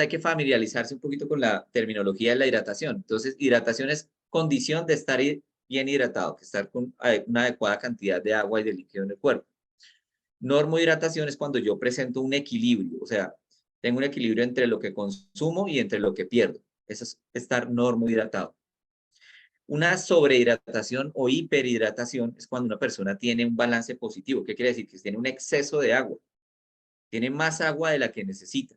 hay que familiarizarse un poquito con la terminología de la hidratación. Entonces, hidratación es condición de estar bien hidratado, que estar con una adecuada cantidad de agua y de líquido en el cuerpo. Normohidratación es cuando yo presento un equilibrio, o sea, tengo un equilibrio entre lo que consumo y entre lo que pierdo. Eso es estar normohidratado. Una sobrehidratación o hiperhidratación es cuando una persona tiene un balance positivo. ¿Qué quiere decir? Que tiene un exceso de agua. Tiene más agua de la que necesita.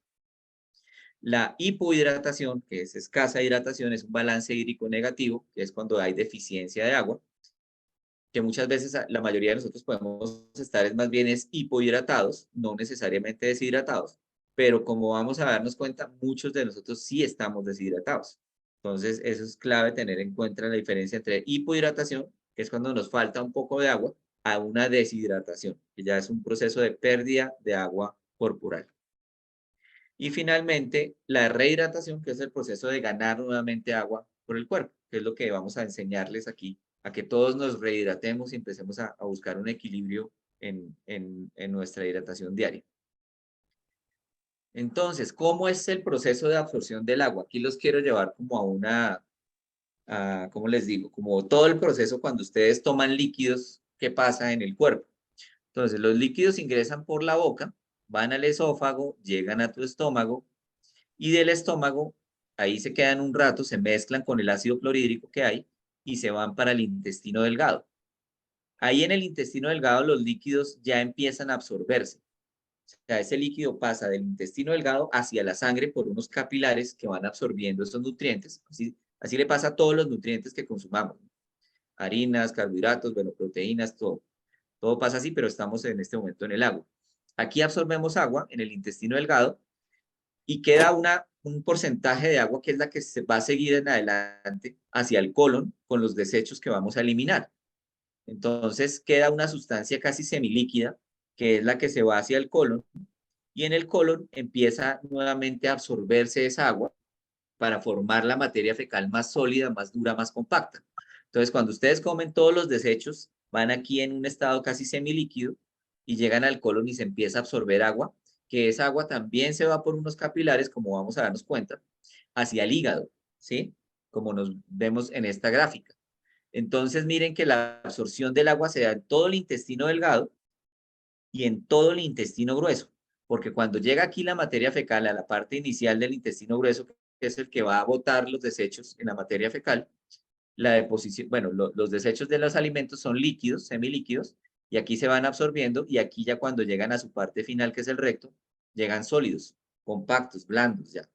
La hipohidratación, que es escasa hidratación, es un balance hídrico negativo, que es cuando hay deficiencia de agua, que muchas veces la mayoría de nosotros podemos estar es más bien es hipohidratados, no necesariamente deshidratados, pero como vamos a darnos cuenta, muchos de nosotros sí estamos deshidratados. Entonces, eso es clave tener en cuenta la diferencia entre hipohidratación, que es cuando nos falta un poco de agua, a una deshidratación, que ya es un proceso de pérdida de agua corporal. Y finalmente, la rehidratación, que es el proceso de ganar nuevamente agua por el cuerpo, que es lo que vamos a enseñarles aquí, a que todos nos rehidratemos y empecemos a buscar un equilibrio en nuestra hidratación diaria. Entonces, ¿cómo es el proceso de absorción del agua? Aquí los quiero llevar como a ¿cómo les digo? Como todo el proceso cuando ustedes toman líquidos, ¿qué pasa en el cuerpo? Entonces, los líquidos ingresan por la boca, van al esófago, llegan a tu estómago, y del estómago, ahí se quedan un rato, se mezclan con el ácido clorhídrico que hay y se van para el intestino delgado. Ahí en el intestino delgado los líquidos ya empiezan a absorberse. O sea, ese líquido pasa del intestino delgado hacia la sangre por unos capilares que van absorbiendo esos nutrientes. Así le pasa a todos los nutrientes que consumamos. Harinas, carbohidratos, bueno, proteínas, todo. Todo pasa así, pero estamos en este momento en el agua. Aquí absorbemos agua en el intestino delgado y queda un porcentaje de agua que es la que se va a seguir en adelante hacia el colon con los desechos que vamos a eliminar. Entonces queda una sustancia casi semilíquida que es la que se va hacia el colon y en el colon empieza nuevamente a absorberse esa agua para formar la materia fecal más sólida, más dura, más compacta. Entonces, cuando ustedes comen todos los desechos, van aquí en un estado casi semilíquido y llegan al colon y se empieza a absorber agua, que esa agua también se va por unos capilares, como vamos a darnos cuenta, hacia el hígado, ¿sí? Como nos vemos en esta gráfica. Entonces, miren que la absorción del agua se da en todo el intestino delgado y en todo el intestino grueso, porque cuando llega aquí la materia fecal a la parte inicial del intestino grueso, que es el que va a botar los desechos en la materia fecal, la deposición, bueno, los desechos de los alimentos son líquidos, semilíquidos, y aquí se van absorbiendo y aquí ya cuando llegan a su parte final, que es el recto, llegan sólidos, compactos, blandos ya.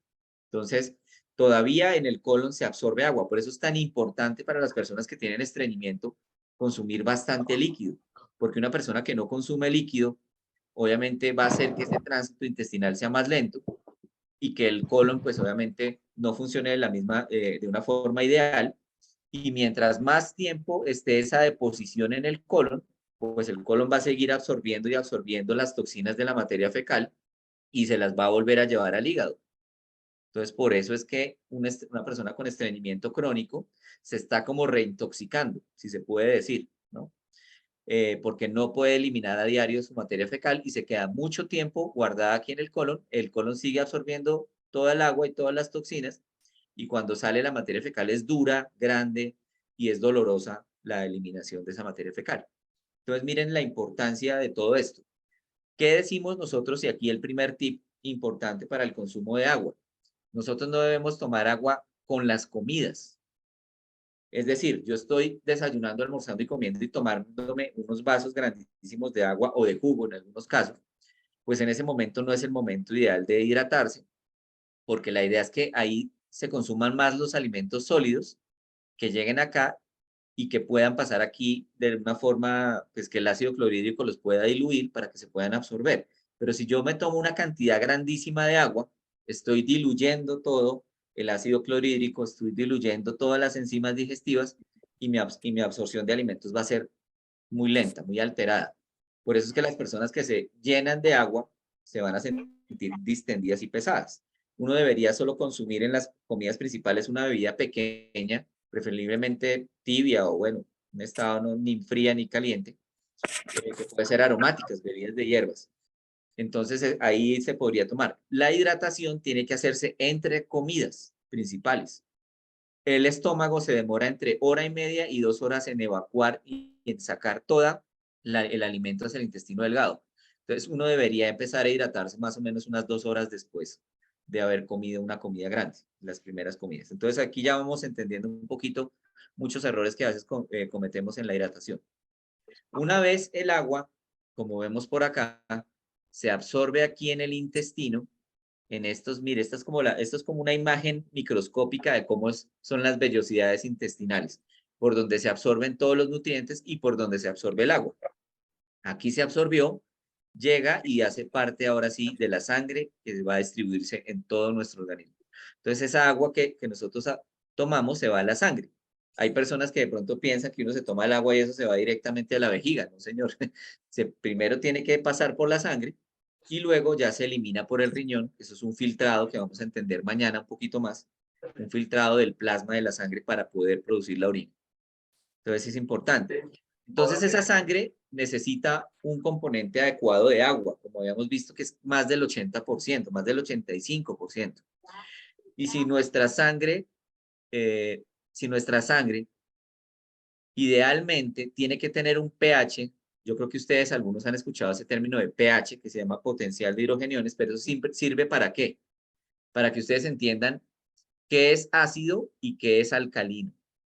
Entonces, todavía en el colon se absorbe agua, por eso es tan importante para las personas que tienen estreñimiento consumir bastante líquido, porque una persona que no consume líquido, obviamente va a hacer que ese tránsito intestinal sea más lento y que el colon, pues obviamente no funcione de una forma ideal. Y mientras más tiempo esté esa deposición en el colon, pues el colon va a seguir absorbiendo y absorbiendo las toxinas de la materia fecal y se las va a volver a llevar al hígado. Entonces, por eso es que una persona con estreñimiento crónico se está como reintoxicando, si se puede decir, ¿no? Porque no puede eliminar a diario su materia fecal y se queda mucho tiempo guardada aquí en el colon sigue absorbiendo toda el agua y todas las toxinas y cuando sale la materia fecal es dura, grande y es dolorosa la eliminación de esa materia fecal. Entonces, miren la importancia de todo esto. ¿Qué decimos nosotros? Y aquí el primer tip importante para el consumo de agua. Nosotros no debemos tomar agua con las comidas. Es decir, yo estoy desayunando, almorzando y comiendo y tomándome unos vasos grandísimos de agua o de jugo en algunos casos, pues en ese momento no es el momento ideal de hidratarse, porque la idea es que ahí se consuman más los alimentos sólidos, que lleguen acá y que puedan pasar aquí de una forma, pues que el ácido clorhídrico los pueda diluir para que se puedan absorber. Pero si yo me tomo una cantidad grandísima de agua, estoy diluyendo todo el ácido clorhídrico, estoy diluyendo todas las enzimas digestivas y mi absorción de alimentos va a ser muy lenta, muy alterada. Por eso es que las personas que se llenan de agua se van a sentir distendidas y pesadas. Uno debería solo consumir en las comidas principales una bebida pequeña, preferiblemente tibia o bueno, un estado no, ni fría ni caliente, que puede ser aromáticas, bebidas de hierbas. Entonces ahí se podría tomar. La hidratación tiene que hacerse entre comidas principales. El estómago se demora entre 1 hora y media y 2 horas en evacuar y en sacar toda el alimento hacia el intestino delgado. Entonces uno debería empezar a hidratarse más o menos unas 2 horas después de haber comido una comida grande, las primeras comidas. Entonces aquí ya vamos entendiendo un poquito muchos errores que a veces cometemos en la hidratación. Una vez el agua, como vemos por acá, se absorbe aquí en el intestino, en estos, mire, esto es como una imagen microscópica de cómo son las vellosidades intestinales, por donde se absorben todos los nutrientes y por donde se absorbe el agua. Aquí se absorbió, llega y hace parte ahora sí de la sangre que va a distribuirse en todo nuestro organismo. Entonces esa agua que nosotros tomamos se va a la sangre. Hay personas que de pronto piensan que uno se toma el agua y eso se va directamente a la vejiga. No, señor. Primero tiene que pasar por la sangre y luego ya se elimina por el riñón. Eso es un filtrado que vamos a entender mañana un poquito más. Un filtrado del plasma de la sangre para poder producir la orina. Entonces es importante. Entonces esa sangre necesita un componente adecuado de agua, como habíamos visto que es más del 80%, más del 85%. Y si nuestra sangre idealmente tiene que tener un pH, yo creo que ustedes algunos han escuchado ese término de pH que se llama potencial de hidrogeniones, pero eso sirve ¿para qué? Para que ustedes entiendan qué es ácido y qué es alcalino,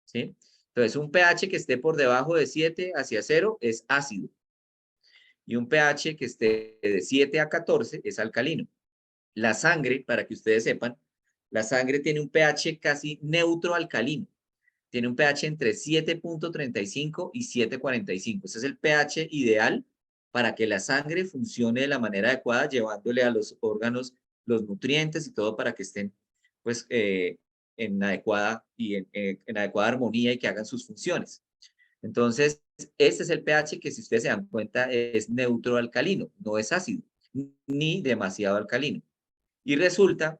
¿sí? Entonces, un pH que esté por debajo de 7 hacia 0 es ácido. Y un pH que esté de 7 a 14 es alcalino. La sangre, para que ustedes sepan, la sangre tiene un pH casi neutro alcalino. Tiene un pH entre 7.35 y 7.45. Ese es el pH ideal para que la sangre funcione de la manera adecuada, llevándole a los órganos los nutrientes y todo para que estén pues, en adecuada en adecuada armonía y que hagan sus funciones. Entonces, este es el pH que, si ustedes se dan cuenta, es neutro alcalino, no es ácido ni demasiado alcalino. Y resulta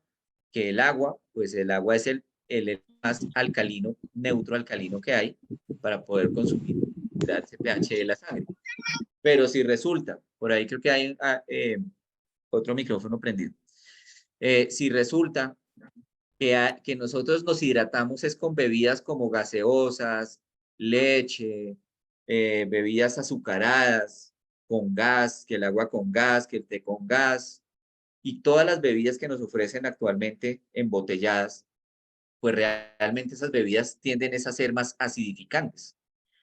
que el agua, pues el agua es el más alcalino, neutro alcalino que hay para poder consumir ese pH de la sangre. Pero si resulta, por ahí creo que hay otro micrófono prendido, si resulta que nosotros nos hidratamos es con bebidas como gaseosas, leche, bebidas azucaradas, con gas, que el agua con gas, que el té con gas, y todas las bebidas que nos ofrecen actualmente embotelladas, pues realmente esas bebidas tienden a ser más acidificantes.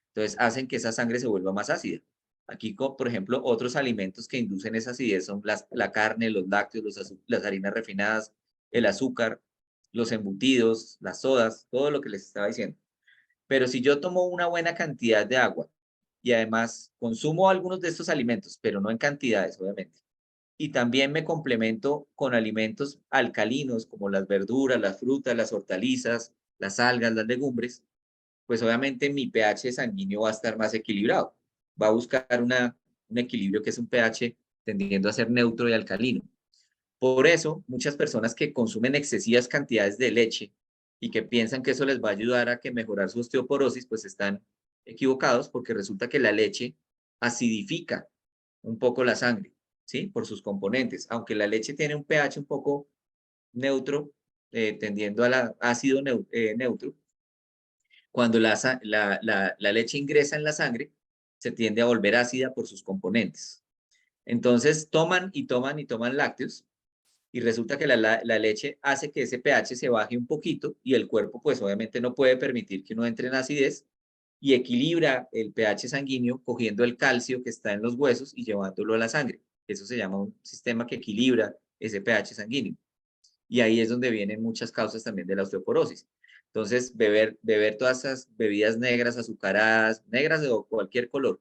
Entonces hacen que esa sangre se vuelva más ácida. Aquí, por ejemplo, otros alimentos que inducen esa acidez son la carne, los lácteos, las harinas refinadas, el azúcar, los embutidos, las sodas, todo lo que les estaba diciendo. Pero si yo tomo una buena cantidad de agua y además consumo algunos de estos alimentos, pero no en cantidades, obviamente, y también me complemento con alimentos alcalinos como las verduras, las frutas, las hortalizas, las algas, las legumbres, pues obviamente mi pH sanguíneo va a estar más equilibrado. Va a buscar un equilibrio que es un pH tendiendo a ser neutro y alcalino. Por eso, muchas personas que consumen excesivas cantidades de leche y que piensan que eso les va a ayudar a que mejorar su osteoporosis, pues están equivocados, porque resulta que la leche acidifica un poco la sangre, ¿sí? Por sus componentes. Aunque la leche tiene un pH un poco neutro, tendiendo a ácido neutro, cuando la leche ingresa en la sangre, se tiende a volver ácida por sus componentes. Entonces toman y toman y toman lácteos y resulta que la leche hace que ese pH se baje un poquito y el cuerpo pues obviamente no puede permitir que uno entre en acidez y equilibra el pH sanguíneo cogiendo el calcio que está en los huesos y llevándolo a la sangre. Eso se llama un sistema que equilibra ese pH sanguíneo. Y ahí es donde vienen muchas causas también de la osteoporosis. Entonces, beber todas esas bebidas negras, azucaradas, negras de cualquier color,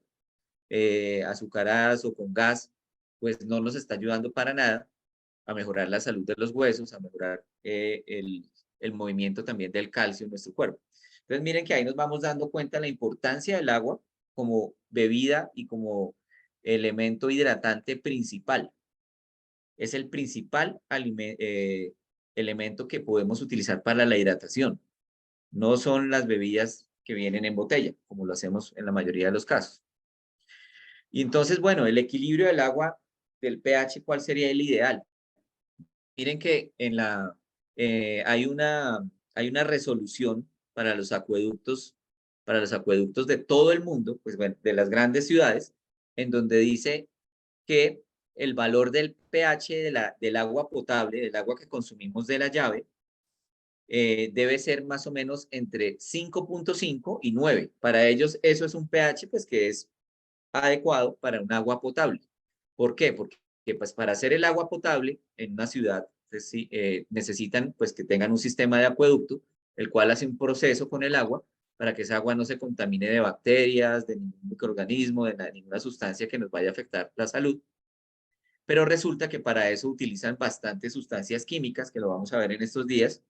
azucaradas o con gas, pues no nos está ayudando para nada a mejorar la salud de los huesos, a mejorar el movimiento también del calcio en nuestro cuerpo. Entonces, miren que ahí nos vamos dando cuenta de la importancia del agua como bebida y como elemento hidratante principal. Es el principal elemento que podemos utilizar para la hidratación. No son las bebidas que vienen en botella, como lo hacemos en la mayoría de los casos. Y entonces, bueno, el equilibrio del agua del pH, ¿cuál sería el ideal? Miren que hay una resolución para los acueductos de todo el mundo, pues bueno, de las grandes ciudades, en donde dice que el valor del pH del agua potable, del agua que consumimos de la llave, debe ser más o menos entre 5.5 y 9. Para ellos eso es un pH pues que es adecuado para un agua potable. ¿Por qué? Porque pues para hacer el agua potable en una ciudad pues, sí, necesitan pues que tengan un sistema de acueducto, el cual hace un proceso con el agua para que esa agua no se contamine de bacterias, de ningún microorganismo, de ninguna sustancia que nos vaya a afectar la salud. Pero resulta que para eso utilizan bastantes sustancias químicas, que lo vamos a ver en estos días,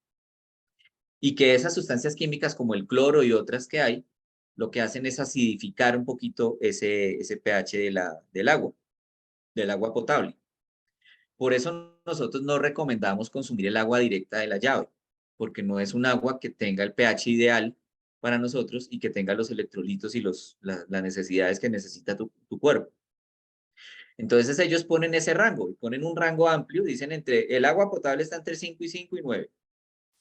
y que esas sustancias químicas como el cloro y otras que hay, lo que hacen es acidificar un poquito ese pH del agua potable. Por eso nosotros no recomendamos consumir el agua directa de la llave, porque no es un agua que tenga el pH ideal para nosotros y que tenga los electrolitos y las necesidades que necesita tu cuerpo. Entonces ellos ponen ese rango, y ponen un rango amplio, dicen el agua potable está entre 5 y 5 y 9.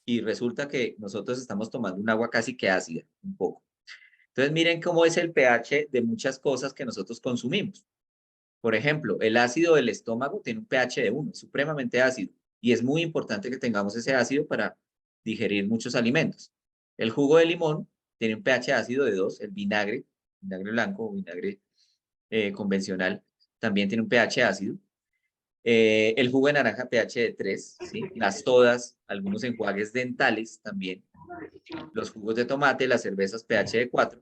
Y resulta que nosotros estamos tomando un agua casi que ácida, un poco. Entonces miren cómo es el pH de muchas cosas que nosotros consumimos. Por ejemplo, el ácido del estómago tiene un pH de 1, supremamente ácido, y es muy importante que tengamos ese ácido para digerir muchos alimentos. El jugo de limón tiene un pH ácido de 2, el vinagre blanco o vinagre convencional, también tiene un pH ácido. El jugo de naranja pH de 3, ¿sí? Las sodas, algunos enjuagues dentales también. Los jugos de tomate, las cervezas pH de 4.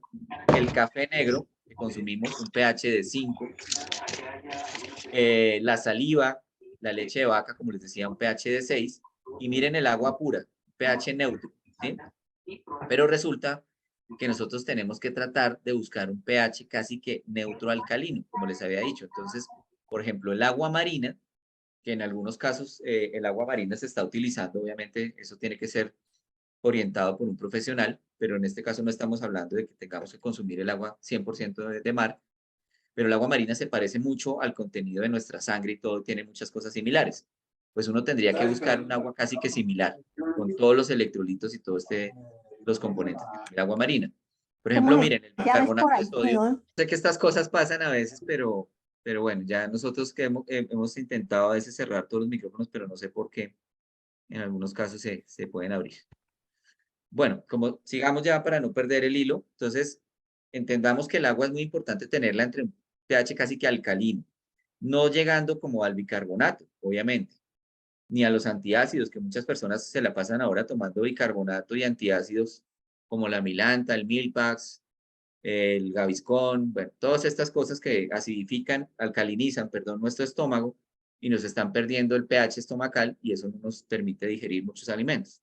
El café negro que consumimos, un pH de 5. La saliva, la leche de vaca, como les decía, un pH de 6. Y miren el agua pura, pH neutro, ¿sí? Pero resulta que nosotros tenemos que tratar de buscar un pH casi que neutro alcalino, como les había dicho. Entonces, por ejemplo, el agua marina, que en algunos casos el agua marina se está utilizando, obviamente eso tiene que ser orientado por un profesional, pero en este caso no estamos hablando de que tengamos que consumir el agua 100% de mar, pero el agua marina se parece mucho al contenido de nuestra sangre y todo tiene muchas cosas similares. Pues uno tendría que buscar un agua casi que similar, con todos los electrolitos y todos los componentes que tiene el agua marina. Por Como ejemplo, miren, el llaves bicarbonato por de ahí sodio. quedó. Sé que estas cosas pasan a veces, pero bueno, ya nosotros que hemos intentado a veces cerrar todos los micrófonos, pero no sé por qué en algunos casos se pueden abrir. Bueno, como sigamos ya para no perder el hilo, entonces entendamos que el agua es muy importante tenerla entre un pH casi que alcalino, no llegando como al bicarbonato, obviamente, ni a los antiácidos, que muchas personas se la pasan ahora tomando bicarbonato y antiácidos como la Milanta, el Milpax, el Gaviscon, bueno, todas estas cosas que acidifican, alcalinizan, perdón, nuestro estómago y nos están perdiendo el pH estomacal y eso no nos permite digerir muchos alimentos.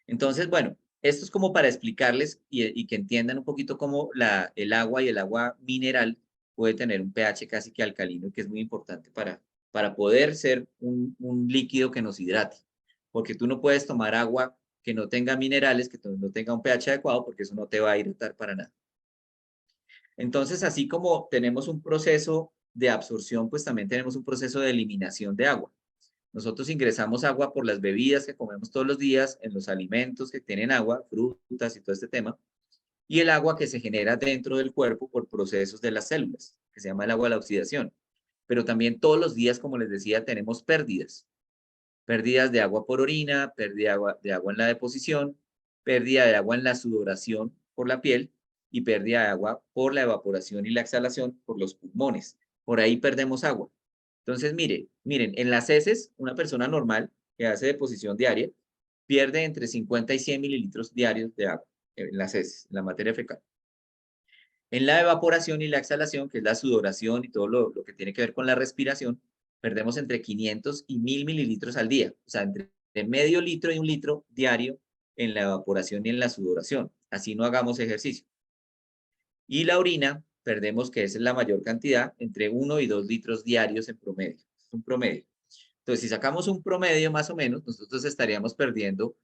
Entonces, bueno, esto es como para explicarles y que entiendan un poquito cómo el agua y el agua mineral puede tener un pH casi que alcalino, que es muy importante para poder ser un líquido que nos hidrate. Porque tú no puedes tomar agua que no tenga minerales, que no tenga un pH adecuado, porque eso no te va a hidratar para nada. Entonces, así como tenemos un proceso de absorción, pues también tenemos un proceso de eliminación de agua. Nosotros ingresamos agua por las bebidas que comemos todos los días, en los alimentos que tienen agua, frutas y todo este tema, y el agua que se genera dentro del cuerpo por procesos de las células, que se llama el agua de la oxidación. Pero también todos los días, como les decía, tenemos pérdidas. Pérdidas de agua por orina, pérdida de agua en la deposición, pérdida de agua en la sudoración por la piel y pérdida de agua por la evaporación y la exhalación por los pulmones. Por ahí perdemos agua. Entonces, miren, en las heces, una persona normal que hace deposición diaria pierde entre 50 y 100 mililitros diarios de agua en las heces, en la materia fecal. En la evaporación y la exhalación, que es la sudoración y todo lo que tiene que ver con la respiración, perdemos entre 500 y 1000 mililitros al día, o sea, entre medio litro y un litro diario en la evaporación y en la sudoración. Así no hagamos ejercicio. Y la orina, perdemos, que esa es la mayor cantidad, entre 1 y 2 litros diarios en promedio. Es un promedio. Entonces, si sacamos un promedio más o menos, nosotros estaríamos perdiendo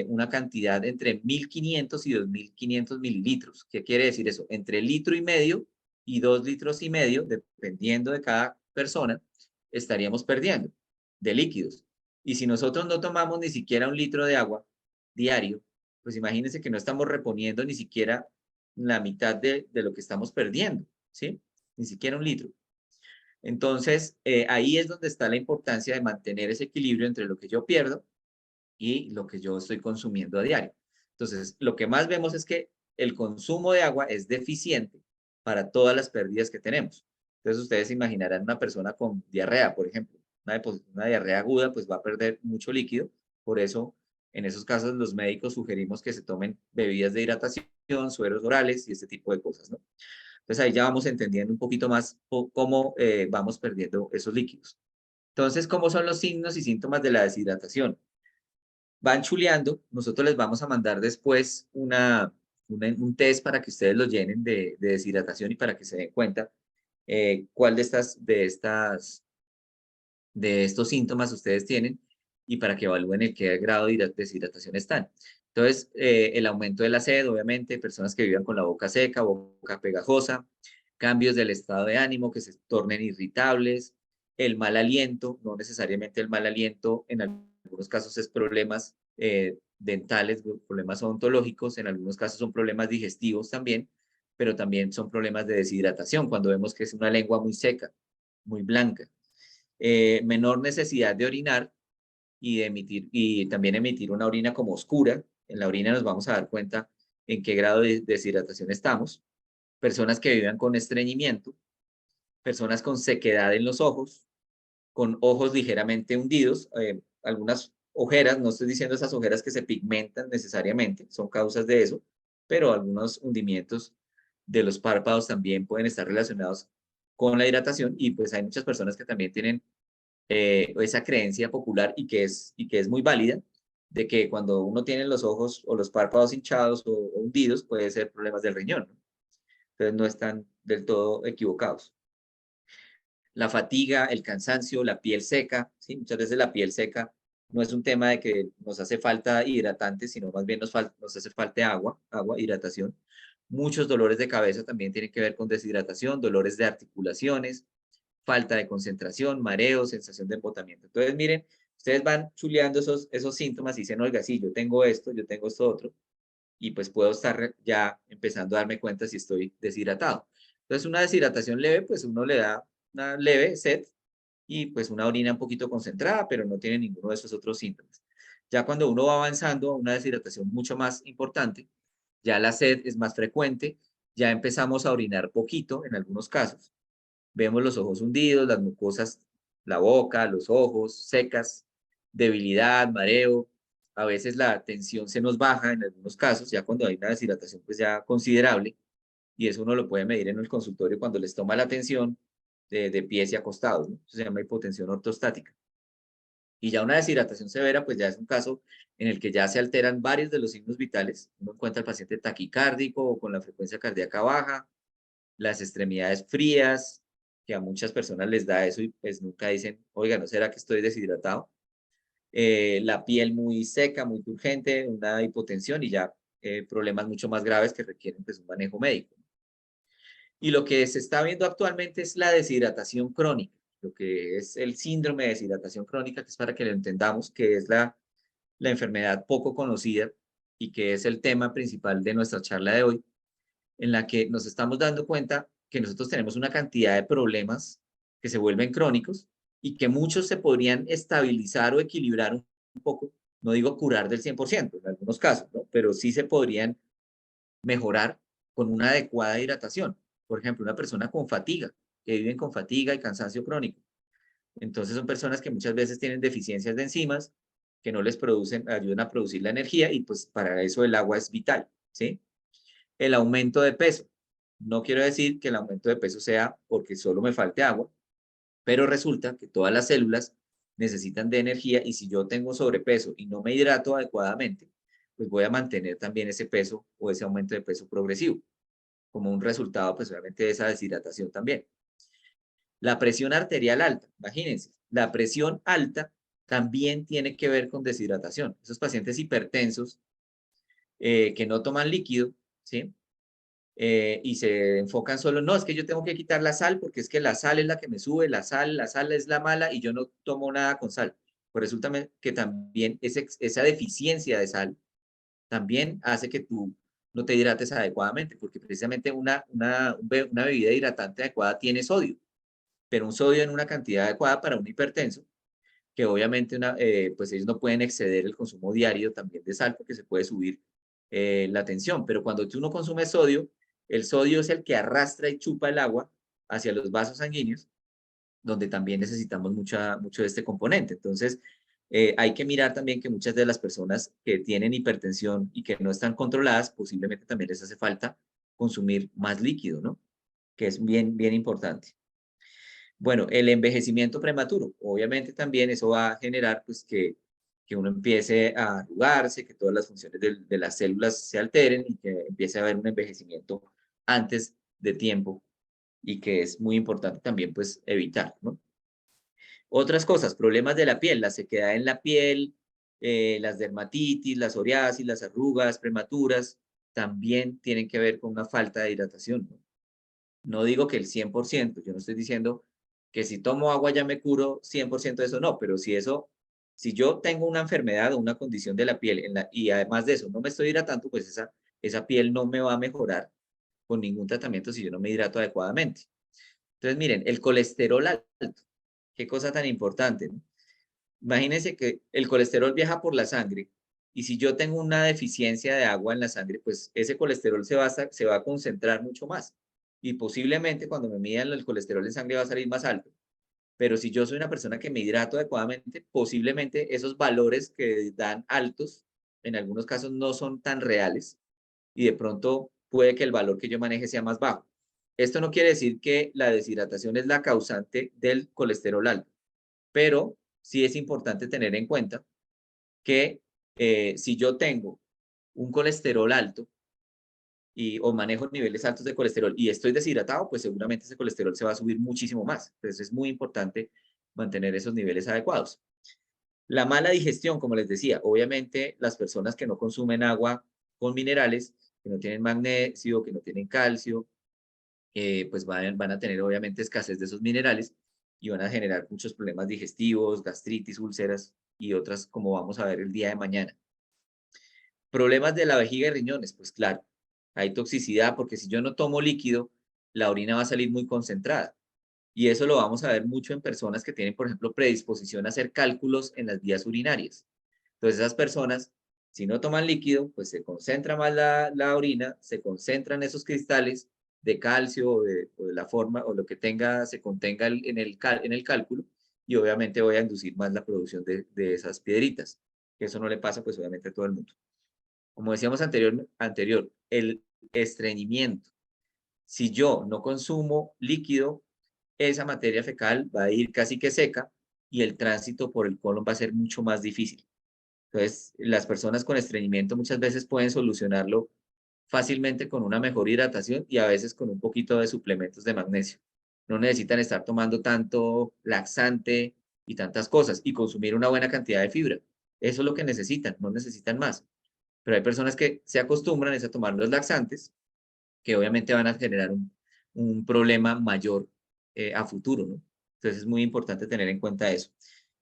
una cantidad entre 1500 y 2500 mililitros. ¿Qué quiere decir eso? Entre litro y medio y 2 litros y medio, dependiendo de cada persona, estaríamos perdiendo de líquidos. Y si nosotros no tomamos ni siquiera 1 litro de agua diario, pues imagínense que no estamos reponiendo ni siquiera la mitad de lo que estamos perdiendo, ¿sí? Ni siquiera 1 litro. Entonces, ahí es donde está la importancia de mantener ese equilibrio entre lo que yo pierdo y lo que yo estoy consumiendo a diario. Entonces, lo que más vemos es que el consumo de agua es deficiente para todas las pérdidas que tenemos. Entonces, ustedes se imaginarán una persona con diarrea, por ejemplo, una diarrea aguda, pues va a perder mucho líquido. Por eso, en esos casos, los médicos sugerimos que se tomen bebidas de hidratación, sueros orales y este tipo de cosas, ¿no? Entonces, ahí ya vamos entendiendo un poquito más cómo vamos perdiendo esos líquidos. Entonces, ¿cómo son los signos y síntomas de la deshidratación? Van chuleando, nosotros les vamos a mandar después un test para que ustedes lo llenen de deshidratación y para que se den cuenta cuál de estos síntomas ustedes tienen y para que evalúen en qué grado de deshidratación están. Entonces, el aumento de la sed, obviamente, personas que vivan con la boca seca, boca pegajosa, cambios del estado de ánimo, que se tornen irritables, el mal aliento, no necesariamente el mal aliento, en algunos casos es problemas dentales, problemas odontológicos, en algunos casos son problemas digestivos también, pero también son problemas de deshidratación, cuando vemos que es una lengua muy seca, muy blanca. Menor necesidad de orinar y también emitir una orina como oscura. En la orina nos vamos a dar cuenta en qué grado de deshidratación estamos. Personas que vivan con estreñimiento, personas con sequedad en los ojos, con ojos ligeramente hundidos, algunas ojeras, no estoy diciendo esas ojeras que se pigmentan necesariamente, son causas de eso, pero algunos hundimientos de los párpados también pueden estar relacionados con la hidratación y pues hay muchas personas que también tienen esa creencia popular y que es muy válida de que cuando uno tiene los ojos o los párpados hinchados o hundidos puede ser problemas del riñón, ¿no? Entonces no están del todo equivocados. La fatiga, el cansancio, la piel seca, ¿sí? Muchas veces la piel seca no es un tema de que nos hace falta hidratante, sino más bien nos hace falta agua, hidratación. Muchos dolores de cabeza también tienen que ver con deshidratación, dolores de articulaciones, falta de concentración, mareo, sensación de embotamiento. Entonces, miren, ustedes van chuleando esos síntomas y dicen, oiga, sí, yo tengo esto otro, y pues puedo estar ya empezando a darme cuenta si estoy deshidratado. Entonces, una deshidratación leve, pues uno le da una leve sed y pues una orina un poquito concentrada, pero no tiene ninguno de esos otros síntomas. Ya cuando uno va avanzando a una deshidratación mucho más importante, ya la sed es más frecuente, ya empezamos a orinar poquito en algunos casos, vemos los ojos hundidos, las mucosas, la boca, los ojos secas, debilidad, mareo. A veces la tensión se nos baja en algunos casos, ya cuando hay una deshidratación pues ya considerable, y eso uno lo puede medir en el consultorio cuando les toma la tensión de pies y acostados, ¿no? Eso se llama hipotensión ortostática. Y ya una deshidratación severa, pues ya es un caso en el que ya se alteran varios de los signos vitales. Uno encuentra al paciente taquicárdico o con la frecuencia cardíaca baja, las extremidades frías, que a muchas personas les da eso y pues nunca dicen, oiga, ¿no será que estoy deshidratado? La piel muy seca, muy turgente, una hipotensión y ya problemas mucho más graves que requieren pues un manejo médico. Y lo que se está viendo actualmente es la deshidratación crónica, lo que es el síndrome de deshidratación crónica, que es para que lo entendamos, que es la enfermedad poco conocida y que es el tema principal de nuestra charla de hoy, en la que nos estamos dando cuenta que nosotros tenemos una cantidad de problemas que se vuelven crónicos y que muchos se podrían estabilizar o equilibrar un poco, no digo curar del 100% en algunos casos, ¿no? Pero sí se podrían mejorar con una adecuada hidratación. Por ejemplo, una persona con fatiga, que viven con fatiga y cansancio crónico. Entonces son personas que muchas veces tienen deficiencias de enzimas que no les producen, ayudan a producir la energía y pues para eso el agua es vital, ¿sí? El aumento de peso. No quiero decir que el aumento de peso sea porque solo me falte agua, pero resulta que todas las células necesitan de energía y si yo tengo sobrepeso y no me hidrato adecuadamente, pues voy a mantener también ese peso o ese aumento de peso progresivo, como un resultado, pues obviamente de esa deshidratación también. La presión arterial alta, imagínense, la presión alta también tiene que ver con deshidratación. Esos pacientes hipertensos que no toman líquido, ¿sí? y se enfocan solo, no, es que yo tengo que quitar la sal porque es que la sal es la que me sube, la sal es la mala y yo no tomo nada con sal. Pues resulta que también esa deficiencia de sal también hace que tú no te hidrates adecuadamente, porque precisamente una bebida hidratante adecuada tiene sodio, pero un sodio en una cantidad adecuada para un hipertenso, que obviamente pues ellos no pueden exceder el consumo diario también de sal porque se puede subir la tensión, pero cuando tú no consumes sodio, el sodio es el que arrastra y chupa el agua hacia los vasos sanguíneos, donde también necesitamos mucho de este componente. Entonces, hay que mirar también que muchas de las personas que tienen hipertensión y que no están controladas, posiblemente también les hace falta consumir más líquido, ¿no? Que es bien, bien importante. Bueno, el envejecimiento prematuro, obviamente también eso va a generar pues que uno empiece a arrugarse, que todas las funciones de las células se alteren y que empiece a haber un envejecimiento antes de tiempo y que es muy importante también pues evitar, ¿no? Otras cosas, problemas de la piel, la sequedad en la piel, las dermatitis, la psoriasis, las arrugas prematuras, también tienen que ver con una falta de hidratación, ¿no? No digo que el 100%, yo no estoy diciendo que si tomo agua ya me curo 100% de eso, no, pero si yo tengo una enfermedad o una condición de la piel y además de eso no me estoy hidratando, pues esa piel no me va a mejorar con ningún tratamiento si yo no me hidrato adecuadamente. Entonces, miren, el colesterol alto, qué cosa tan importante, ¿no? Imagínense que el colesterol viaja por la sangre y si yo tengo una deficiencia de agua en la sangre, pues ese colesterol se va a concentrar mucho más y posiblemente cuando me midan el colesterol en sangre va a salir más alto. Pero si yo soy una persona que me hidrato adecuadamente, posiblemente esos valores que dan altos, en algunos casos no son tan reales y de pronto puede que el valor que yo maneje sea más bajo. Esto no quiere decir que la deshidratación es la causante del colesterol alto, pero sí es importante tener en cuenta que si yo tengo un colesterol alto o manejo niveles altos de colesterol y estoy deshidratado, pues seguramente ese colesterol se va a subir muchísimo más. Entonces es muy importante mantener esos niveles adecuados. La mala digestión, como les decía, obviamente las personas que no consumen agua con minerales, que no tienen magnesio, que no tienen calcio, pues van a tener obviamente escasez de esos minerales y van a generar muchos problemas digestivos, gastritis, úlceras y otras como vamos a ver el día de mañana. Problemas de la vejiga y riñones, pues claro, hay toxicidad porque si yo no tomo líquido, la orina va a salir muy concentrada. Y eso lo vamos a ver mucho en personas que tienen, por ejemplo, predisposición a hacer cálculos en las vías urinarias. Entonces, esas personas, si no toman líquido, pues se concentra más la orina, se concentran esos cristales de calcio o de la forma o lo que tenga, se contenga en el cálculo y obviamente voy a inducir más la producción de esas piedritas. Que eso no le pasa, pues obviamente a todo el mundo. Como decíamos anterior, el estreñimiento. Si yo no consumo líquido, esa materia fecal va a ir casi que seca y el tránsito por el colon va a ser mucho más difícil. Entonces, las personas con estreñimiento muchas veces pueden solucionarlo fácilmente con una mejor hidratación y a veces con un poquito de suplementos de magnesio. No necesitan estar tomando tanto laxante y tantas cosas y consumir una buena cantidad de fibra. Eso es lo que necesitan, no necesitan más. Pero hay personas que se acostumbran a tomar los laxantes, que obviamente van a generar un problema mayor a futuro, ¿no? Entonces es muy importante tener en cuenta eso.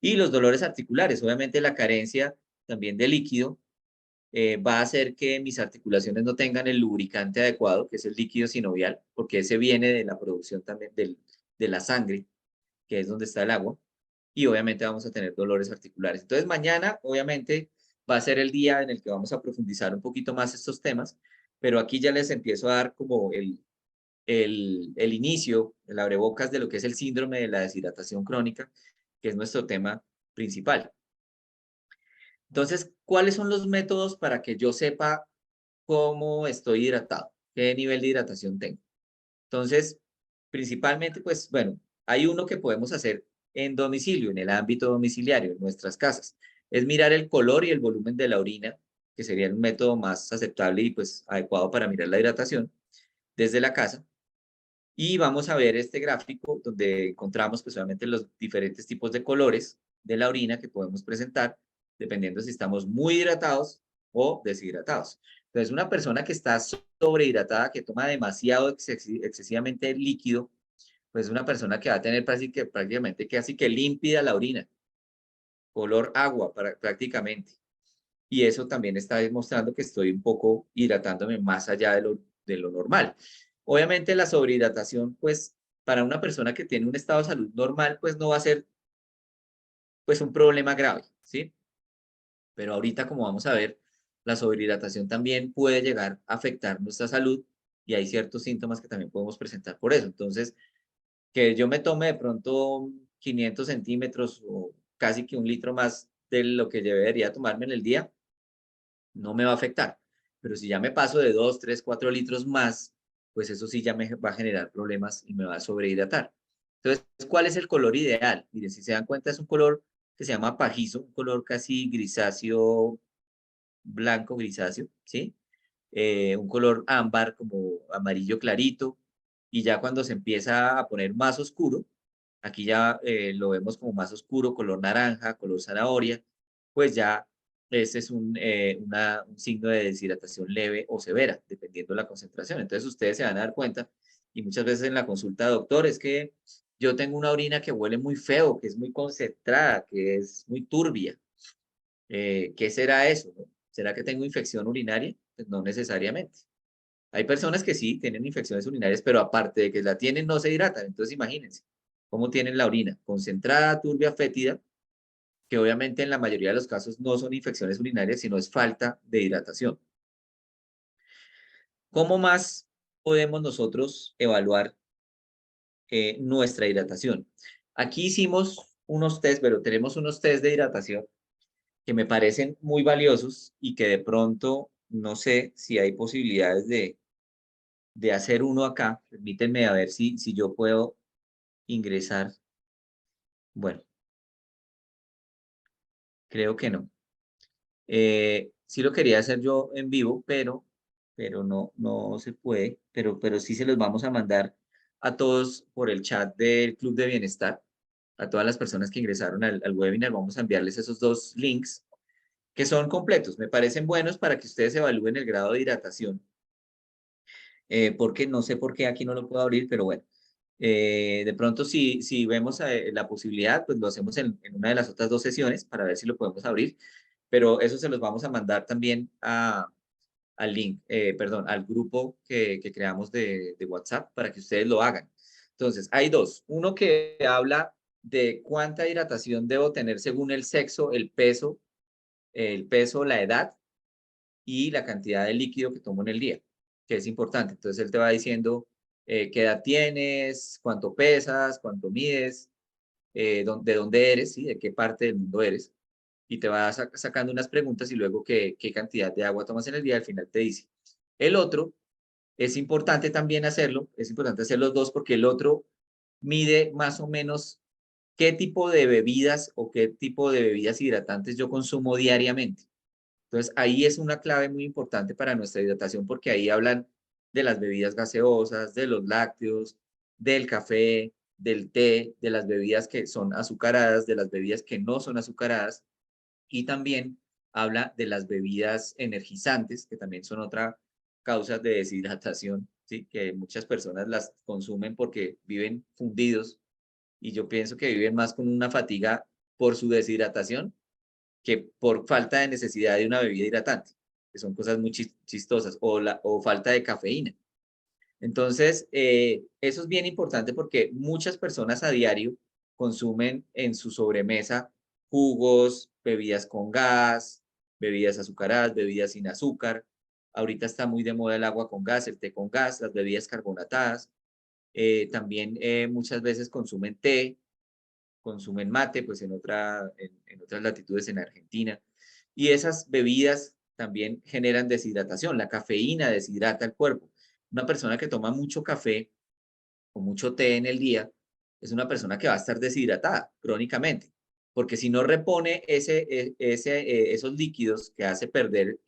Y los dolores articulares, obviamente la carencia también de líquido va a hacer que mis articulaciones no tengan el lubricante adecuado, que es el líquido sinovial, porque ese viene de la producción también de la sangre, que es donde está el agua, y obviamente vamos a tener dolores articulares. Entonces mañana, obviamente, va a ser el día en el que vamos a profundizar un poquito más estos temas, pero aquí ya les empiezo a dar como el inicio, el abrebocas de lo que es el síndrome de la deshidratación crónica, que es nuestro tema principal. Entonces, ¿cuáles son los métodos para que yo sepa cómo estoy hidratado? ¿Qué nivel de hidratación tengo? Entonces, principalmente, pues bueno, hay uno que podemos hacer en domicilio, en el ámbito domiciliario, en nuestras casas. Es mirar el color y el volumen de la orina, que sería un método más aceptable y pues adecuado para mirar la hidratación desde la casa. Y vamos a ver este gráfico donde encontramos pues obviamente los diferentes tipos de colores de la orina que podemos presentar, dependiendo si estamos muy hidratados o deshidratados. Entonces, una persona que está sobrehidratada, que toma demasiado excesivamente líquido, pues es una persona que va a tener prácticamente casi que límpida la orina, color agua prácticamente. Y eso también está demostrando que estoy un poco hidratándome más allá de lo normal. Obviamente la sobrehidratación, pues para una persona que tiene un estado de salud normal, pues no va a ser pues un problema grave, ¿sí? Pero ahorita, como vamos a ver, la sobrehidratación también puede llegar a afectar nuestra salud y hay ciertos síntomas que también podemos presentar por eso. Entonces, que yo me tome de pronto 500 centímetros o casi que un litro más de lo que yo debería tomarme en el día, no me va a afectar. Pero si ya me paso de 2, 3, 4 litros más, pues eso sí ya me va a generar problemas y me va a sobrehidratar. Entonces, ¿cuál es el color ideal? Miren, si se dan cuenta, es un color que se llama pajizo, un color casi grisáceo, blanco grisáceo, ¿sí? Un color ámbar como amarillo clarito, y ya cuando se empieza a poner más oscuro, aquí ya lo vemos como más oscuro, color naranja, color zanahoria, pues ya ese es un signo de deshidratación leve o severa, dependiendo de la concentración. Entonces ustedes se van a dar cuenta, y muchas veces en la consulta, doctor, es que yo tengo una orina que huele muy feo, que es muy concentrada, que es muy turbia. ¿Qué será eso? ¿No? ¿Será que tengo infección urinaria? Pues no necesariamente. Hay personas que sí tienen infecciones urinarias, pero aparte de que la tienen, no se hidratan. Entonces, imagínense cómo tienen la orina concentrada, turbia, fétida, que obviamente en la mayoría de los casos no son infecciones urinarias, sino es falta de hidratación. ¿Cómo más podemos nosotros evaluar nuestra hidratación? Aquí hicimos unos test, pero tenemos unos test de hidratación que me parecen muy valiosos y que de pronto no sé si hay posibilidades de hacer uno acá. Permítanme a ver si yo puedo ingresar. Bueno, creo que no. Sí lo quería hacer yo en vivo, pero no se puede. Pero sí se los vamos a mandar a todos por el chat del Club de Bienestar, a todas las personas que ingresaron al webinar. Vamos a enviarles esos dos links que son completos. Me parecen buenos para que ustedes evalúen el grado de hidratación. Porque no sé por qué aquí no lo puedo abrir, pero bueno. De pronto, si vemos la posibilidad, pues lo hacemos en una de las otras dos sesiones para ver si lo podemos abrir, pero eso se los vamos a mandar también al link, perdón, al grupo que creamos de WhatsApp para que ustedes lo hagan. Entonces, hay dos. Uno que habla de cuánta hidratación debo tener según el peso, la edad y la cantidad de líquido que tomo en el día, que es importante. Entonces él te va diciendo qué edad tienes, cuánto pesas, cuánto mides, de dónde eres, ¿sí? De qué parte del mundo eres. Y te va sacando unas preguntas y luego qué cantidad de agua tomas en el día. Al final te dice. El otro, es importante también hacerlo, es importante hacer los dos porque el otro mide más o menos qué tipo de bebidas o qué tipo de bebidas hidratantes yo consumo diariamente. Entonces, ahí es una clave muy importante para nuestra hidratación porque ahí hablan de las bebidas gaseosas, de los lácteos, del café, del té, de las bebidas que son azucaradas, de las bebidas que no son azucaradas y también habla de las bebidas energizantes, que también son otra causa de deshidratación, ¿sí? Que muchas personas las consumen porque viven fundidos y yo pienso que viven más con una fatiga por su deshidratación que por falta de necesidad de una bebida hidratante, que son cosas muy chistosas, o falta de cafeína. Entonces, eso es bien importante porque muchas personas a diario consumen en su sobremesa jugos, bebidas con gas, bebidas azucaradas, bebidas sin azúcar. Ahorita está muy de moda el agua con gas, el té con gas, las bebidas carbonatadas. También muchas veces consumen mate, pues en otras latitudes en Argentina. Y esas bebidas también generan deshidratación. La cafeína deshidrata el cuerpo. Una persona que toma mucho café o mucho té en el día es una persona que va a estar deshidratada crónicamente, porque si no repone esos líquidos que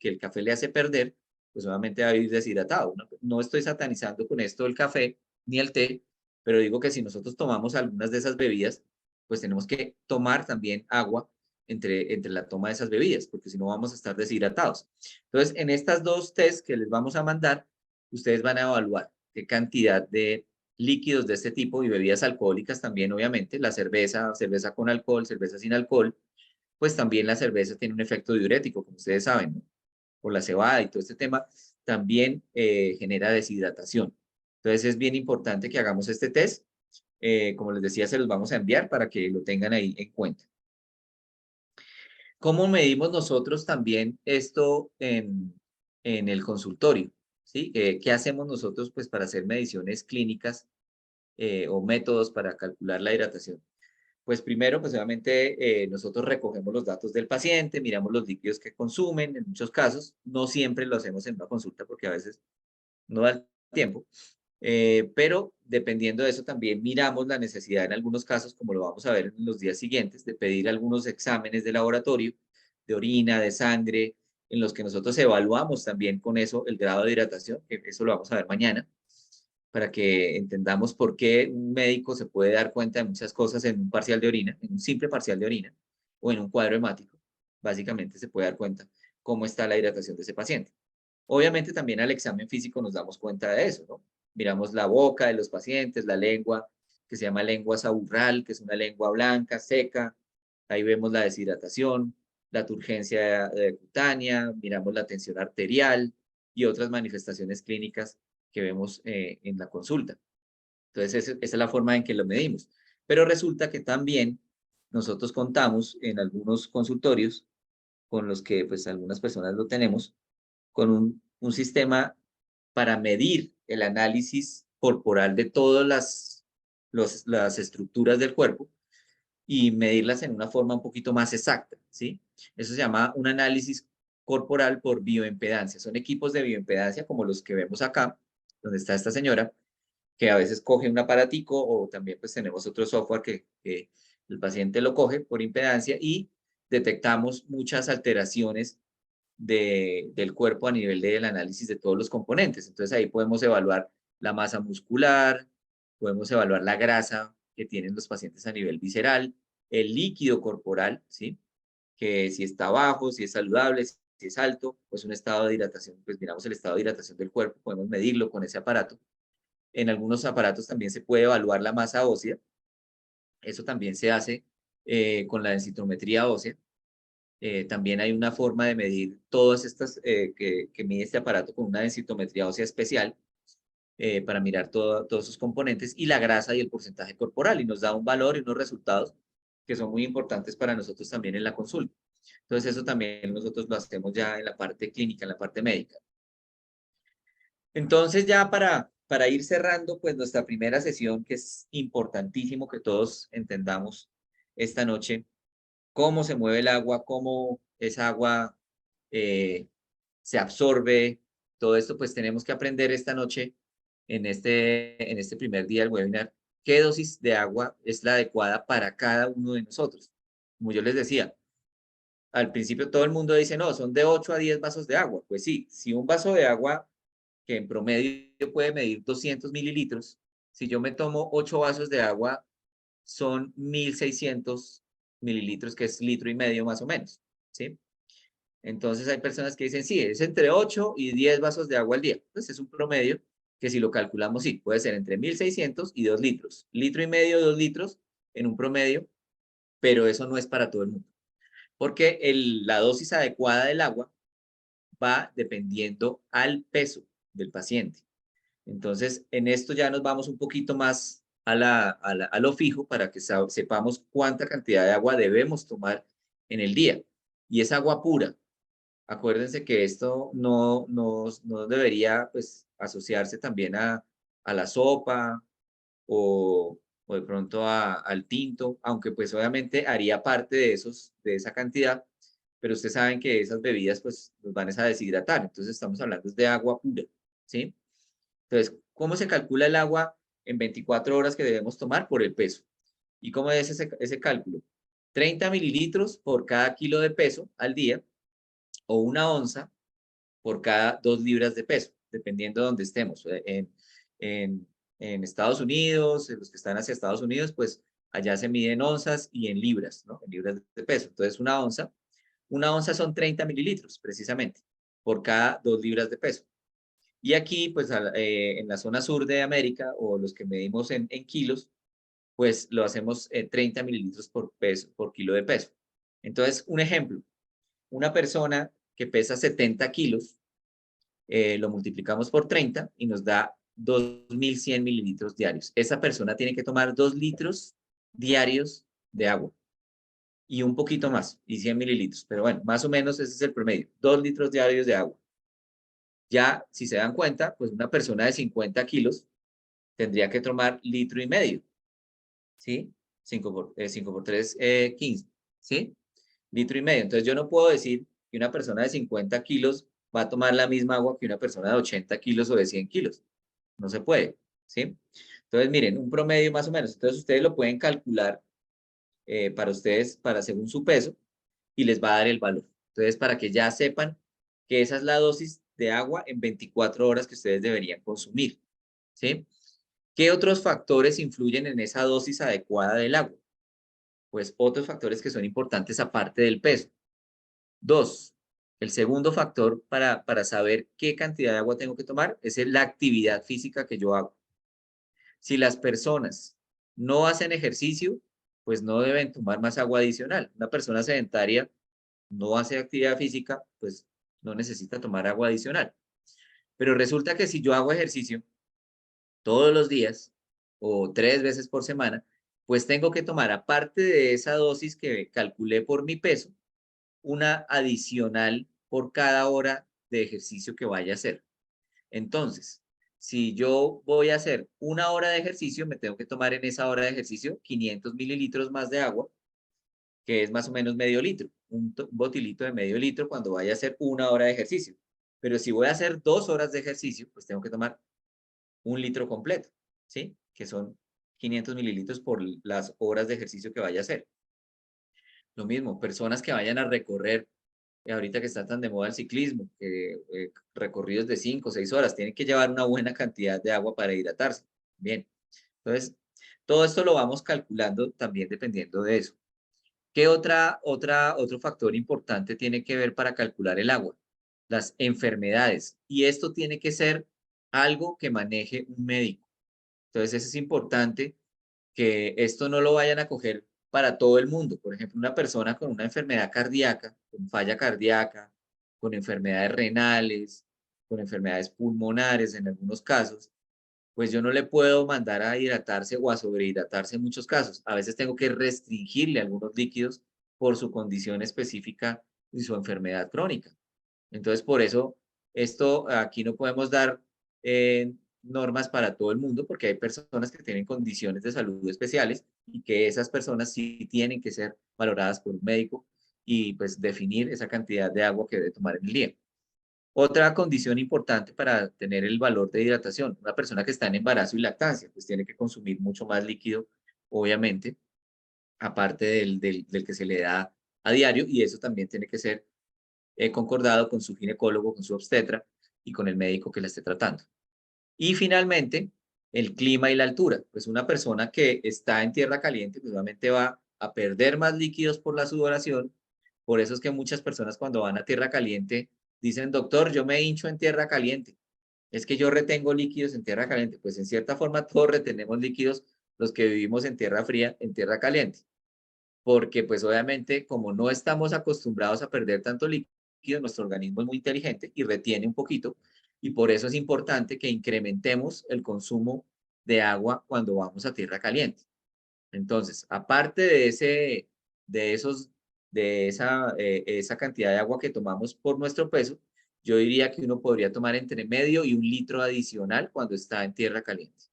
el café le hace perder, pues obviamente va a vivir deshidratado. No estoy satanizando con esto el café ni el té, pero digo que si nosotros tomamos algunas de esas bebidas, pues tenemos que tomar también agua entre la toma de esas bebidas, porque si no vamos a estar deshidratados. Entonces, en estas dos test que les vamos a mandar, ustedes van a evaluar qué cantidad de líquidos de este tipo y bebidas alcohólicas también, obviamente, la cerveza, cerveza con alcohol, cerveza sin alcohol, pues también la cerveza tiene un efecto diurético, como ustedes saben, ¿no? Por la cebada y todo este tema, también genera deshidratación. Entonces es bien importante que hagamos este test. Como les decía, se los vamos a enviar para que lo tengan ahí en cuenta. ¿Cómo medimos nosotros también esto en el consultorio? ¿Sí? ¿Qué hacemos nosotros pues, para hacer mediciones clínicas o métodos para calcular la hidratación? Pues primero, pues obviamente nosotros recogemos los datos del paciente, miramos los líquidos que consumen, en muchos casos, no siempre lo hacemos en una consulta porque a veces no da el tiempo, pero dependiendo de eso también miramos la necesidad en algunos casos, como lo vamos a ver en los días siguientes, de pedir algunos exámenes de laboratorio, de orina, de sangre, en los que nosotros evaluamos también con eso el grado de hidratación, que eso lo vamos a ver mañana, para que entendamos por qué un médico se puede dar cuenta de muchas cosas en un parcial de orina, en un simple parcial de orina, o en un cuadro hemático. Básicamente se puede dar cuenta cómo está la hidratación de ese paciente. Obviamente también al examen físico nos damos cuenta de eso, ¿no? Miramos la boca de los pacientes, la lengua, que se llama lengua saburral, que es una lengua blanca, seca. Ahí vemos la deshidratación, la turgencia cutánea, miramos la tensión arterial y otras manifestaciones clínicas que vemos en la consulta. Entonces, esa es la forma en que lo medimos. Pero resulta que también nosotros contamos en algunos consultorios con los que pues algunas personas lo tenemos, con un sistema para medir el análisis corporal de todas las estructuras del cuerpo y medirlas en una forma un poquito más exacta, ¿sí? Eso se llama un análisis corporal por bioimpedancia. Son equipos de bioimpedancia como los que vemos acá, donde está esta señora, que a veces coge un aparatico o también pues tenemos otro software que el paciente lo coge por impedancia y detectamos muchas alteraciones del cuerpo a nivel del análisis de todos los componentes. Entonces ahí podemos evaluar la masa muscular, podemos evaluar la grasa que tienen los pacientes a nivel visceral, el líquido corporal, ¿sí? Que si está bajo, si es saludable, si es alto, pues un estado de hidratación, pues miramos el estado de hidratación del cuerpo, podemos medirlo con ese aparato. En algunos aparatos también se puede evaluar la masa ósea, eso también se hace con la densitometría ósea. También hay una forma de medir todas estas, que mide este aparato con una densitometría ósea especial para mirar todos sus componentes y la grasa y el porcentaje corporal y nos da un valor y unos resultados que son muy importantes para nosotros también en la consulta. Entonces eso también nosotros lo hacemos ya en la parte clínica, en la parte médica. Entonces ya para ir cerrando pues nuestra primera sesión, que es importantísimo que todos entendamos esta noche, cómo se mueve el agua, cómo esa agua se absorbe, todo esto, pues tenemos que aprender esta noche, en este primer día del webinar, qué dosis de agua es la adecuada para cada uno de nosotros. Como yo les decía, al principio todo el mundo dice, no, son de 8 a 10 vasos de agua. Pues sí, si un vaso de agua que en promedio puede medir 200 mililitros, si yo me tomo 8 vasos de agua, son 1.600 mililitros, que es litro y medio más o menos, ¿sí? Entonces hay personas que dicen, sí, es entre 8 y 10 vasos de agua al día. Pues es un promedio que si lo calculamos, sí, puede ser entre 1.600 y 2 litros. Litro y medio, 2 litros en un promedio, pero eso no es para todo el mundo. Porque la dosis adecuada del agua va dependiendo al peso del paciente. Entonces, en esto ya nos vamos un poquito más a lo fijo para que sepamos cuánta cantidad de agua debemos tomar en el día. Y es agua pura. Acuérdense que esto no debería pues, asociarse también a la sopa o de pronto al tinto, aunque pues obviamente haría parte de esa cantidad, pero ustedes saben que esas bebidas pues nos van a deshidratar, entonces estamos hablando de agua pura, ¿sí? Entonces, ¿cómo se calcula el agua en 24 horas que debemos tomar? Por el peso. ¿Y cómo es ese cálculo? 30 mililitros por cada kilo de peso al día o 1 onza por cada 2 libras de peso, dependiendo de donde estemos. En Estados Unidos, en los que están hacia Estados Unidos, pues Allá se mide en onzas y en libras, ¿no? En libras de peso. Entonces, una onza son 30 mililitros, precisamente, por cada 2 libras de peso. Y aquí, pues, en la zona sur de América, o los que medimos en kilos, pues lo hacemos 30 mililitros por peso, por kilo de peso. Entonces, un ejemplo, una persona que pesa 70 kilos, lo multiplicamos por 30 y nos da 2.100 mililitros diarios. Esa persona tiene que tomar 2 litros diarios de agua y un poquito más, y 100 mililitros. Pero bueno, más o menos ese es el promedio, 2 litros diarios de agua. Ya, si se dan cuenta, pues una persona de 50 kilos tendría que tomar litro y medio, ¿sí? 5 por 3, 15, ¿sí? Litro y medio. Entonces yo no puedo decir que una persona de 50 kilos va a tomar la misma agua que una persona de 80 kilos o de 100 kilos. No se puede, ¿sí? Entonces, miren, un promedio más o menos. Entonces ustedes lo pueden calcular para ustedes, para según su peso, y les va a dar el valor. Entonces, para que ya sepan que esa es la dosis de agua en 24 horas que ustedes deberían consumir, ¿sí? ¿Qué otros factores influyen en esa dosis adecuada del agua? Pues otros factores que son importantes aparte del peso. Dos, el segundo factor para saber qué cantidad de agua tengo que tomar es la actividad física que yo hago. Si las personas no hacen ejercicio, pues no deben tomar más agua adicional. Una persona sedentaria no hace actividad física, pues no necesita tomar agua adicional. Pero resulta que si yo hago ejercicio todos los días o 3 veces por semana, pues tengo que tomar, aparte de esa dosis que calculé por mi peso, una adicional por cada hora de ejercicio que vaya a hacer. Entonces, si yo voy a hacer 1 hora de ejercicio, me tengo que tomar en esa hora de ejercicio 500 mililitros más de agua, que es más o menos medio litro, un botilito de medio litro cuando vaya a hacer 1 hora de ejercicio. Pero si voy a hacer 2 horas de ejercicio, pues tengo que tomar 1 litro completo, ¿sí? Que son 500 mililitros por las horas de ejercicio que vaya a hacer. Lo mismo, personas que vayan a recorrer, ahorita que está tan de moda el ciclismo, recorridos de 5 o 6 horas, tienen que llevar una buena cantidad de agua para hidratarse. Bien, entonces, todo esto lo vamos calculando también dependiendo de eso. ¿Qué otro factor importante tiene que ver para calcular el agua? Las enfermedades. Y esto tiene que ser algo que maneje un médico. Entonces, es importante que esto no lo vayan a coger para todo el mundo. Por ejemplo, una persona con una enfermedad cardíaca, con falla cardíaca, con enfermedades renales, con enfermedades pulmonares en algunos casos, pues yo no le puedo mandar a hidratarse o a sobrehidratarse en muchos casos. A veces tengo que restringirle algunos líquidos por su condición específica y su enfermedad crónica. Entonces, por eso, esto aquí no podemos dar normas para todo el mundo, porque hay personas que tienen condiciones de salud especiales y que esas personas sí tienen que ser valoradas por un médico y pues definir esa cantidad de agua que debe tomar en el día. Otra condición importante para tener el valor de hidratación, una persona que está en embarazo y lactancia, pues tiene que consumir mucho más líquido, obviamente, aparte del que se le da a diario, y eso también tiene que ser concordado con su ginecólogo, con su obstetra y con el médico que la esté tratando. Y finalmente, el clima y la altura. Pues una persona que está en tierra caliente, pues obviamente va a perder más líquidos por la sudoración. Por eso es que muchas personas cuando van a tierra caliente dicen, doctor, yo me hincho en tierra caliente. Es que yo retengo líquidos en tierra caliente. Pues en cierta forma todos retenemos líquidos los que vivimos en tierra fría, en tierra caliente. Porque pues obviamente como no estamos acostumbrados a perder tanto líquido, nuestro organismo es muy inteligente y retiene un poquito, y por eso es importante que incrementemos el consumo de agua cuando vamos a tierra caliente. Entonces, aparte de esos, esa cantidad de agua que tomamos por nuestro peso, yo diría que uno podría tomar entre medio y 1 litro adicional cuando está en tierra caliente.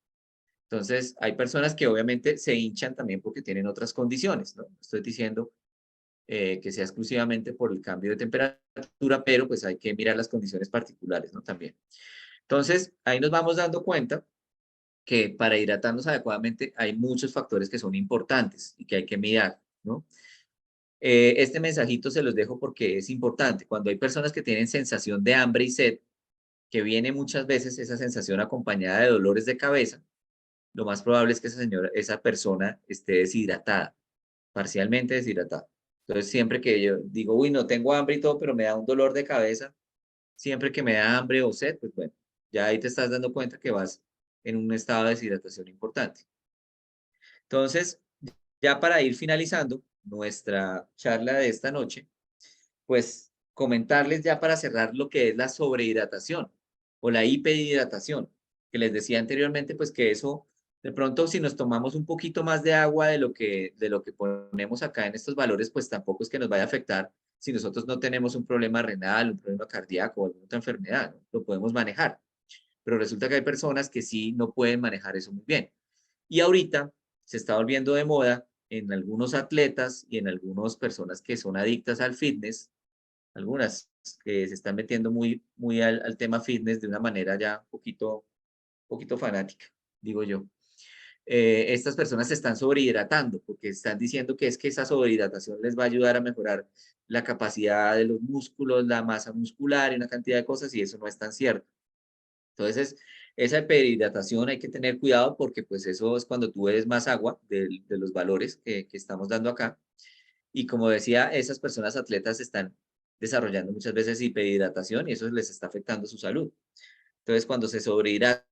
Entonces, hay personas que obviamente se hinchan también porque tienen otras condiciones, ¿no? No estoy diciendo que sea exclusivamente por el cambio de temperatura, pero pues hay que mirar las condiciones particulares, ¿no? También. Entonces, ahí nos vamos dando cuenta que para hidratarnos adecuadamente hay muchos factores que son importantes y que hay que mirar, ¿no? Este mensajito se los dejo porque es importante. Cuando hay personas que tienen sensación de hambre y sed, que viene muchas veces esa sensación acompañada de dolores de cabeza, lo más probable es que esa persona esté deshidratada, parcialmente deshidratada. Entonces, siempre que yo digo, uy, no tengo hambre y todo, pero me da un dolor de cabeza, siempre que me da hambre o sed, pues bueno, ya ahí te estás dando cuenta que vas en un estado de deshidratación importante. Entonces, ya para ir finalizando nuestra charla de esta noche, pues comentarles ya para cerrar lo que es la sobrehidratación o la hiperhidratación, que les decía anteriormente, pues que eso, de pronto, si nos tomamos un poquito más de agua de lo que ponemos acá en estos valores, pues tampoco es que nos vaya a afectar si nosotros no tenemos un problema renal, un problema cardíaco o alguna otra enfermedad, ¿no? Lo podemos manejar. Pero resulta que hay personas que sí no pueden manejar eso muy bien. Y ahorita se está volviendo de moda en algunos atletas y en algunas personas que son adictas al fitness, algunas que se están metiendo muy al tema fitness de una manera ya poquito fanática, digo yo. Estas personas se están sobrehidratando porque están diciendo que es que esa sobrehidratación les va a ayudar a mejorar la capacidad de los músculos, la masa muscular y una cantidad de cosas y eso no es tan cierto. Entonces, esa hiperhidratación hay que tener cuidado porque pues eso es cuando tú bebes más agua de los valores que estamos dando acá. Y como decía, esas personas atletas están desarrollando muchas veces hiperhidratación y eso les está afectando su salud. Entonces, cuando se sobrehidratan,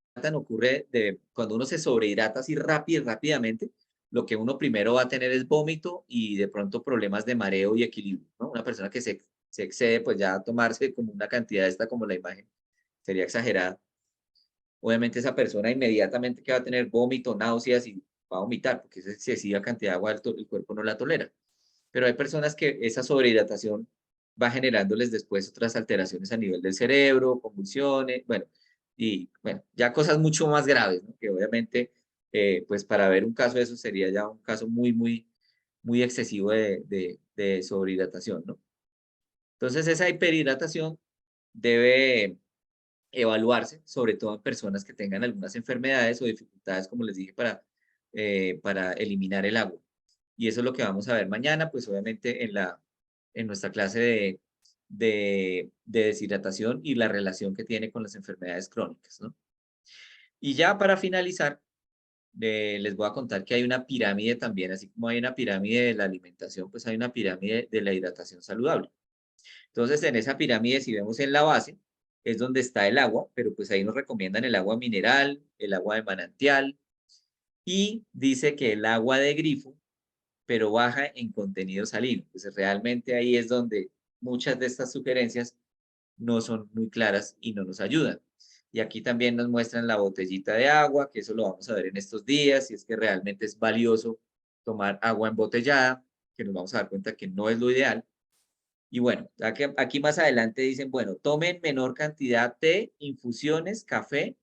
cuando uno se sobrehidrata así rápidamente, lo que uno primero va a tener es vómito y de pronto problemas de mareo y equilibrio, ¿no? Una persona que se excede, pues ya tomarse como una cantidad esta como la imagen sería exagerada. Obviamente esa persona inmediatamente que va a tener vómito, náuseas y va a vomitar, porque esa excesiva cantidad de agua el cuerpo no la tolera. Pero hay personas que esa sobrehidratación va generándoles después otras alteraciones a nivel del cerebro, convulsiones, bueno, y bueno, ya cosas mucho más graves, ¿no? Que obviamente, pues para ver un caso de eso sería ya un caso muy excesivo de sobrehidratación, ¿no? Entonces esa hiperhidratación debe evaluarse, sobre todo en personas que tengan algunas enfermedades o dificultades, como les dije, para eliminar el agua. Y eso es lo que vamos a ver mañana, pues obviamente en nuestra clase de deshidratación y la relación que tiene con las enfermedades crónicas, ¿no? Y ya para finalizar, les voy a contar que hay una pirámide también, así como hay una pirámide de la alimentación, pues hay una pirámide de la hidratación saludable. Entonces, en esa pirámide, si vemos en la base, es donde está el agua, pero pues ahí nos recomiendan el agua mineral, el agua de manantial y dice que el agua de grifo, pero baja en contenido salino. Pues realmente ahí es donde muchas de estas sugerencias no son muy claras y no nos ayudan. Y aquí también nos muestran la botellita de agua, que eso lo vamos a ver en estos días, si es que realmente es valioso tomar agua embotellada, que nos vamos a dar cuenta que no es lo ideal. Y bueno, aquí más adelante dicen, bueno, tomen menor cantidad de infusiones, café,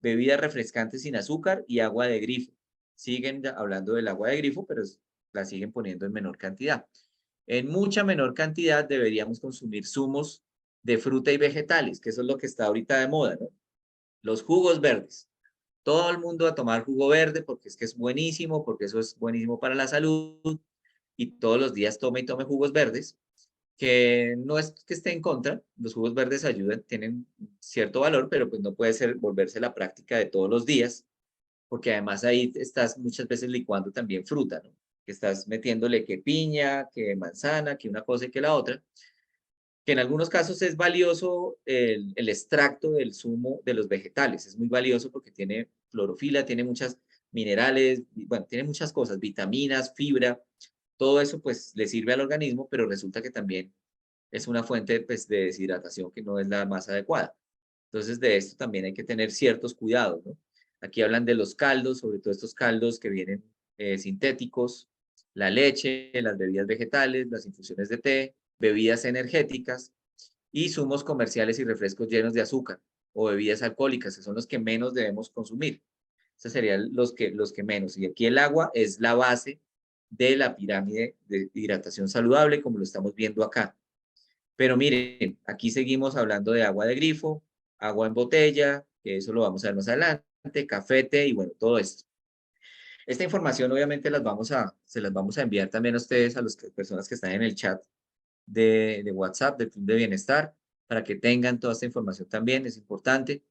bebidas refrescantes sin azúcar y agua de grifo. Siguen hablando del agua de grifo, pero la siguen poniendo en menor cantidad. En mucha menor cantidad deberíamos consumir zumos de fruta y vegetales, que eso es lo que está ahorita de moda, ¿no? Los jugos verdes. Todo el mundo a tomar jugo verde porque es que es buenísimo, porque eso es buenísimo para la salud y todos los días tome y tome jugos verdes que no es que esté en contra, los jugos verdes ayudan, tienen cierto valor, pero pues no puede ser volverse la práctica de todos los días, porque además ahí estás muchas veces licuando también fruta, ¿no? Que estás metiéndole que piña, que manzana, que una cosa y que la otra, que en algunos casos es valioso el extracto del zumo de los vegetales, es muy valioso porque tiene clorofila, tiene muchas minerales, bueno, tiene muchas cosas, vitaminas, fibra, todo eso pues le sirve al organismo, pero resulta que también es una fuente pues, de deshidratación que no es la más adecuada. Entonces, de esto también hay que tener ciertos cuidados, ¿no? Aquí hablan de los caldos, sobre todo estos caldos que vienen sintéticos, la leche, las bebidas vegetales, las infusiones de té, bebidas energéticas y zumos comerciales y refrescos llenos de azúcar o bebidas alcohólicas, que son los que menos debemos consumir. Esos serían los que menos. Y aquí el agua es la base de la pirámide de hidratación saludable, como lo estamos viendo acá. Pero miren, aquí seguimos hablando de agua de grifo, agua en botella, que eso lo vamos a ver más adelante, café, té y bueno, todo esto. Esta información obviamente se las vamos a enviar también a ustedes, a las personas que están en el chat de WhatsApp, del Club de Bienestar, para que tengan toda esta información también, es importante.